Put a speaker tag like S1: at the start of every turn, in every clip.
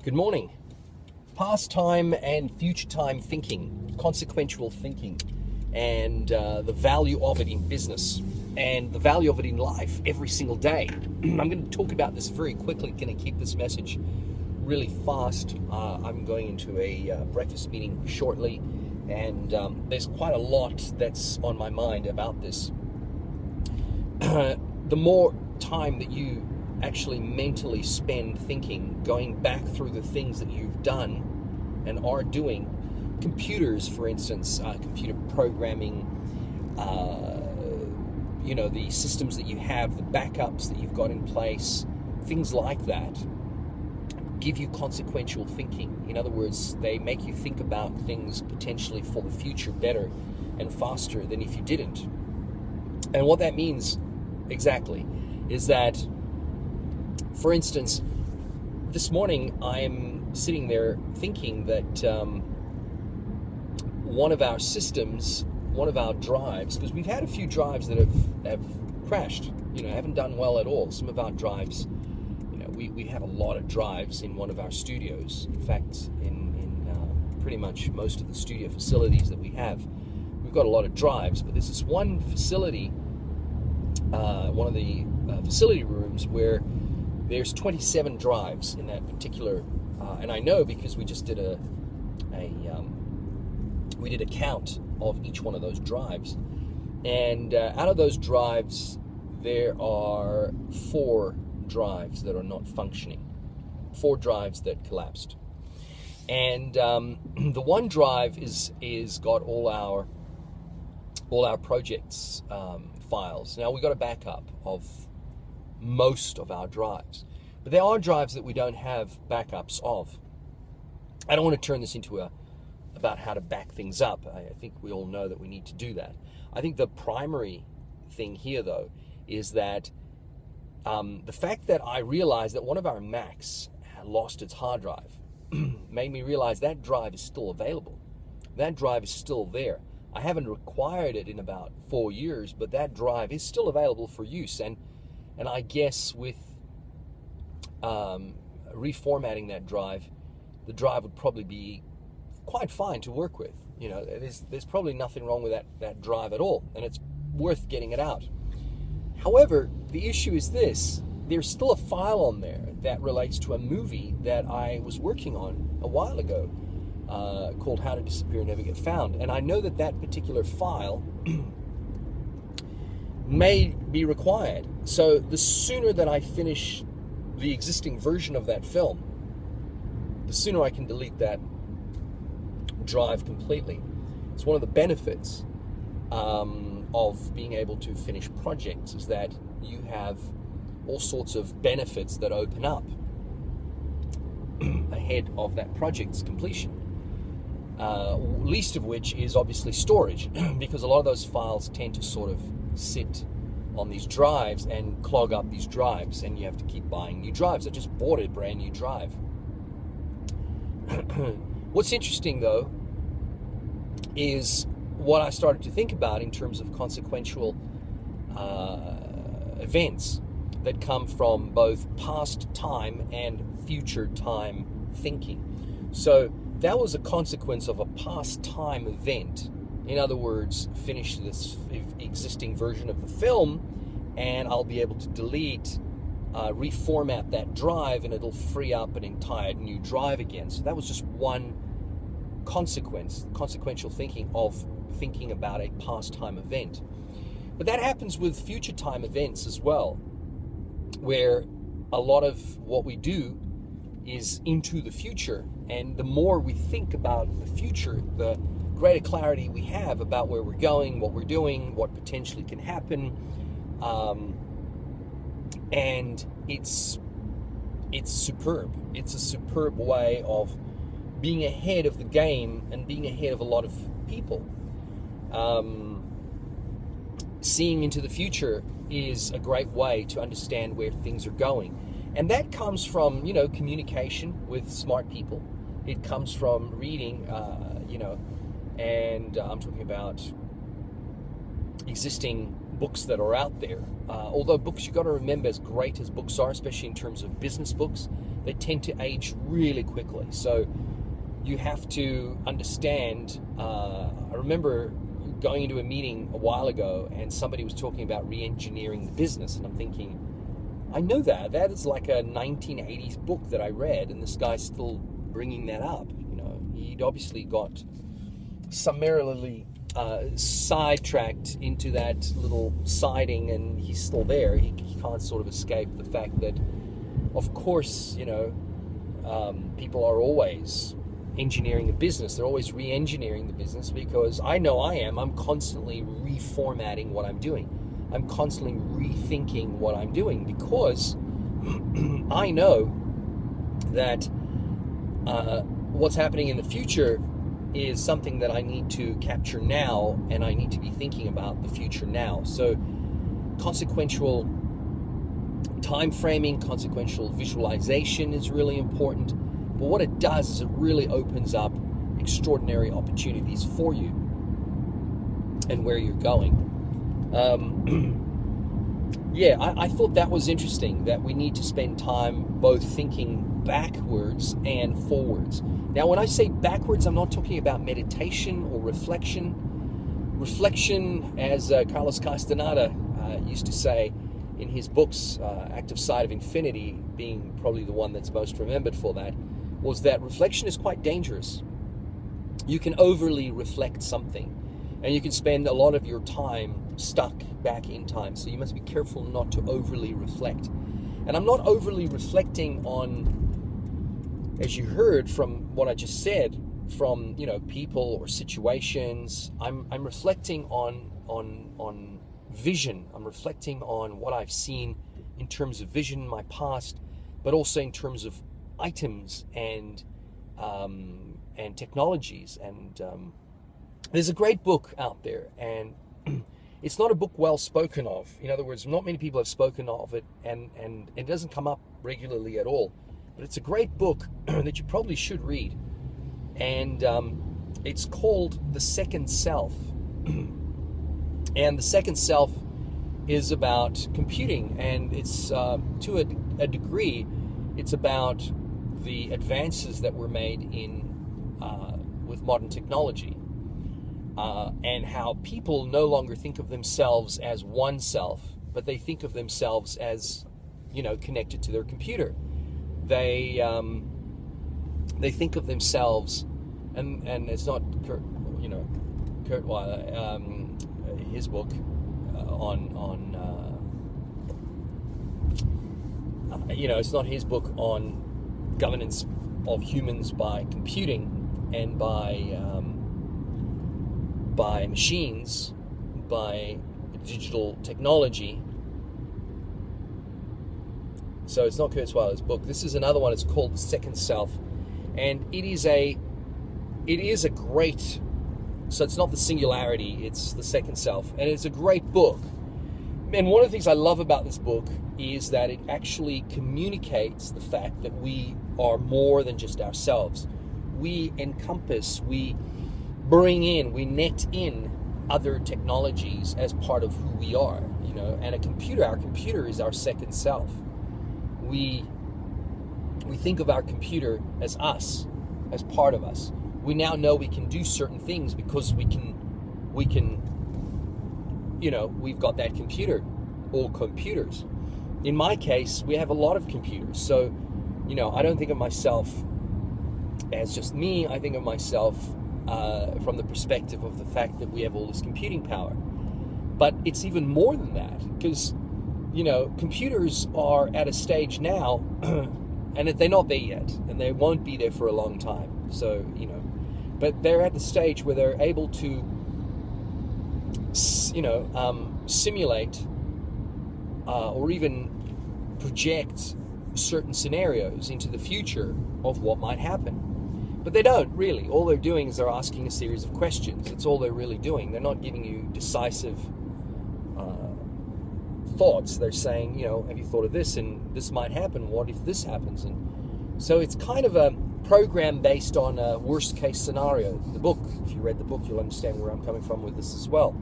S1: Good morning. Past time and future time thinking, consequential thinking, and the value of it in business and the value of it in life every single day. I'm going to talk about this very quickly, going to keep this message really fast. I'm going into a breakfast meeting shortly, and there's quite a lot that's on my mind about this. The more time that you actually mentally spend thinking, going back through the things that you've done and are doing, computers, for instance, computer programming, the systems that you have, the backups that you've got in place, things like that, give you consequential thinking. In other words, they make you think about things potentially for the future better and faster than if you didn't. And what that means exactly is that, for instance, this morning I'm sitting there thinking that one of our systems, one of our drives, because we've had a few drives that have crashed, haven't done well at all. Some of our drives, we have a lot of drives in one of our studios. In fact, in pretty much most of the studio facilities that we have, we've got a lot of drives. But there's this one facility, one of the facility rooms where there's 27 drives in that particular, and I know because we just did a count of each one of those drives, and out of those drives, there are 4 drives that are not functioning, 4 drives that collapsed, and the one drive is got all our projects files. Now we've got a backup of most of our drives, but there are drives that we don't have backups of. I don't want to turn this into about how to back things up. I think we all know that we need to do that. I think the primary thing here, though, is that the fact that I realized that one of our Macs had lost its hard drive made me realize that drive is still available. That drive is still there. I haven't required it in about 4 years, but that drive is still available for use. And I guess with reformatting that drive, the drive would probably be quite fine to work with. There's probably nothing wrong with that drive at all, and it's worth getting it out. However, the issue is this: there's still a file on there that relates to a movie that I was working on a while ago, called How to Disappear and Never Get Found. And I know that particular file may be required. So the sooner that I finish the existing version of that film, the sooner I can delete that drive completely. It's one of the benefits of being able to finish projects, is that you have all sorts of benefits that open up ahead of that project's completion. Least of which is obviously storage, because a lot of those files tend to sort of sit on these drives and clog up these drives, and you have to keep buying new drives. I just bought a brand new drive. What's interesting, though, is what I started to think about in terms of consequential events that come from both past time and future time thinking. So that was a consequence of a past time event. In other words, finish this existing version of the film, and I'll be able to delete, reformat that drive, and it'll free up an entire new drive again. So that was just one consequential thinking of thinking about a past time event. But that happens with future time events as well, where a lot of what we do is into the future, and the more we think about the future, the greater clarity we have about where we're going, what we're doing, what potentially can happen, and it's superb. It's a superb way of being ahead of the game and being ahead of a lot of people. Seeing into the future is a great way to understand where things are going, and that comes from communication with smart people. It comes from reading, and I'm talking about existing books that are out there. Although books, you've got to remember, as great as books are, especially in terms of business books, they tend to age really quickly. So you have to understand, I remember going into a meeting a while ago and somebody was talking about re-engineering the business, and I'm thinking, I know that is like a 1980s book that I read, and this guy's still bringing that up. He'd obviously got summarily sidetracked into that little siding, and he's still there. He can't sort of escape the fact that, of course, people are always engineering the business. They're always re-engineering the business, because I know I am. I'm constantly reformatting what I'm doing. I'm constantly rethinking what I'm doing, because I know that what's happening in the future is something that I need to capture now, and I need to be thinking about the future now. So consequential time framing, consequential visualization is really important. But what it does is it really opens up extraordinary opportunities for you and where you're going. I thought that was interesting, that we need to spend time both thinking backwards and forwards. Now, when I say backwards, I'm not talking about meditation or reflection. Reflection, as Carlos Castaneda used to say in his books, Active Side of Infinity being probably the one that's most remembered for that, was that reflection is quite dangerous. You can overly reflect something, and you can spend a lot of your time stuck back in time. So you must be careful not to overly reflect. And I'm not overly reflecting on, as you heard from what I just said, from people or situations. I'm reflecting on vision. I'm reflecting on what I've seen in terms of vision in my past, but also in terms of items and technologies. And there's a great book out there, and it's not a book well spoken of. In other words, not many people have spoken of it, and it doesn't come up regularly at all. But it's a great book that you probably should read. And it's called The Second Self. And The Second Self is about computing, and it's to a degree, it's about the advances that were made in with modern technology, and how people no longer think of themselves as one self, but they think of themselves as connected to their computer. They think of themselves, and it's not Kurt Weiler, his book it's not his book on governance of humans by computing and by machines, by digital technology. So it's not Kurt Weiler's book. This is another one. It's called The Second Self, and it is a great. So it's not the singularity; it's the second self, and it's a great book. And one of the things I love about this book is that it actually communicates the fact that we are more than just ourselves. We encompass, we bring in, we net in other technologies as part of who we are. And our computer is our second self. We think of our computer as us, as part of us. We now know we can do certain things because we've got that computer, or computers. In my case, we have a lot of computers. So, I don't think of myself as just me. I think of myself from the perspective of the fact that we have all this computing power. But it's even more than that, because, computers are at a stage now, and they're not there yet, and they won't be there for a long time. So, but they're at the stage where they're able to, simulate or even project certain scenarios into the future of what might happen. But they don't really. All they're doing is they're asking a series of questions. That's all they're really doing. They're not giving you decisive thoughts. They're saying, have you thought of this? And this might happen. What if this happens? And so it's kind of a program based on a worst case scenario. The book, if you read the book, you'll understand where I'm coming from with this as well.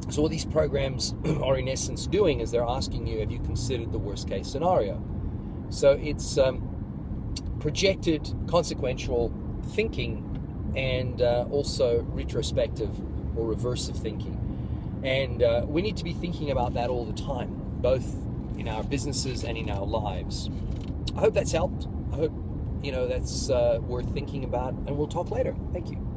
S1: So what these programs are in essence doing is they're asking you, have you considered the worst case scenario? So it's projected consequential thinking and also retrospective or reversive thinking. And we need to be thinking about that all the time, both in our businesses and in our lives. I hope that's helped. I hope that's worth thinking about, and we'll talk later. Thank you.